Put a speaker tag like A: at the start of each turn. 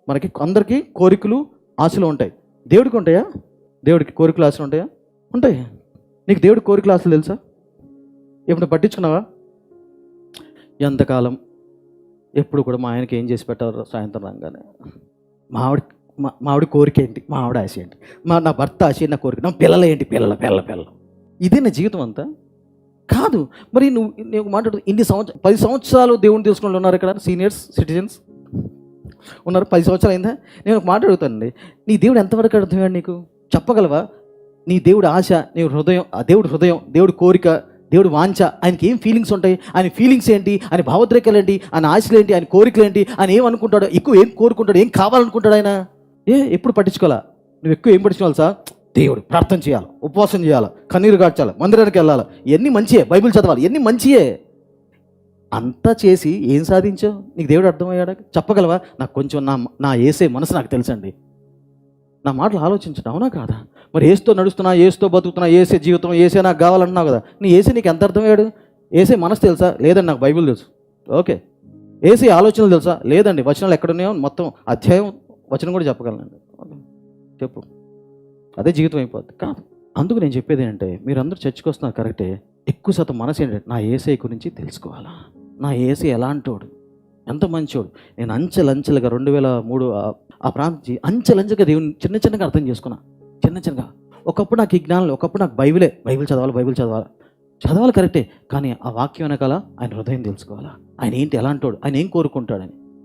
A: మనకి అందరికీ కోరికలు ఆశలు ఉంటాయి. దేవుడికి ఉంటాయా? దేవుడికి కోరికలు ఆశలు ఉంటాయా? ఉంటాయి. నీకు దేవుడి కోరికలు ఆశలు తెలుసా? ఎప్పుడు పట్టించుకున్నావా? ఎంతకాలం ఎప్పుడు కూడా మా ఆయనకి ఏం చేసి పెట్టారు సాయంత్రం రాగానే, మావిడి కోరిక ఏంటి, మా ఆవిడ ఆశ ఏంటి, నా భర్త ఆశ, నా కోరిక, నా పిల్లలు ఏంటి, పిల్లలు ఇదే నా జీవితం అంతా కాదు. మరి నువ్వు మాట్లాడు, 10 సంవత్సరాలు దేవుని తెలుసుకుని ఉన్నారు ఇక్కడ సీనియర్స్ సిటిజన్స్ ఉన్నారు. 10 సంవత్సరాలు అయిందా? నేను ఒక మాట అడుగుతానండి, నీ దేవుడు ఎంతవరకు అర్థమయ్యాడు నీకు? చెప్పగలవా? నీ దేవుడు ఆశ, నీ హృదయం, ఆ దేవుడి హృదయం, దేవుడి కోరిక, దేవుడు వాంఛ, ఆయనకి ఏం ఫీలింగ్స్ ఉంటాయి, ఆయన ఫీలింగ్స్ ఏంటి, ఆయన భావోద్రేకాలు ఏంటి, ఆయన ఆశలు ఏంటి, ఆయన కోరికలు ఏంటి, ఆయన ఏం అనుకుంటాడు, ఎక్కువ ఏం కోరుకుంటాడు, ఏం కావాలనుకుంటాడు ఆయన? ఎప్పుడు పట్టించుకోవాలా? నువ్వు ఎక్కువ ఏం పట్టించుకోవాలి సార్? దేవుడు ప్రార్థన చేయాలి, ఉపవాసం చేయాలి, కన్నీరు గార్చాలి, మందిరానికి వెళ్ళాలి, ఇవన్నీ మంచియే, బైబిల్ చదవాలి, ఇవన్నీ మంచియే. అంతా చేసి ఏం సాధించావు? నీకు దేవుడు అర్థమయ్యాడా? చెప్పగలవా? నాకు కొంచెం నా ఏసే మనసు నాకు తెలుసండి. నా మాటలు ఆలోచించడం అవునా కాదా? మరి ఏసుతో నడుస్తున్నా, ఏసుతో బతుకుతున్నా, ఏసే జీవితం, ఏసే నాకు కావాలన్నావు కదా. నీ ఏసే నీకు ఎంత అర్థమయ్యాడు? ఏసే మనసు తెలుసా? లేదండి, నాకు బైబిల్ తెలుసు. ఓకే. ఏసే ఆలోచనలు తెలుసా? లేదండి, వచనాలు ఎక్కడున్నాయో మొత్తం అధ్యాయం వచనం కూడా చెప్పగలనండి. చెప్పు. అదే జీవితం అయిపోద్ది కాదు. అందుకు నేను చెప్పేది ఏంటంటే, మీరందరూ చర్చకు వస్తున్నారు కరెక్టే, ఎక్కువ శాతం మనసు ఏంటంటే నా ఏసై గురించి తెలుసుకోవాలా, నా ఏసై ఎలాంటోడు, ఎంత మంచోడు. నేను అంచెలంచెలుగా 2003 ఆ ప్రాంతం అంచెలంచెలుగా దేవుని చిన్నగా అర్థం చేసుకున్నా. చిన్నగా ఒకప్పుడు నాకు ఈ జ్ఞానాలు, ఒకప్పుడు నాకు బైబిల్ చదవాలి కరెక్టే, కానీ ఆ వాక్యం వెనకాల ఆయన హృదయం తెలుసుకోవాలా, ఆయన ఏంటి, ఎలాంటోడు, ఆయన ఏం కోరుకుంటాడని.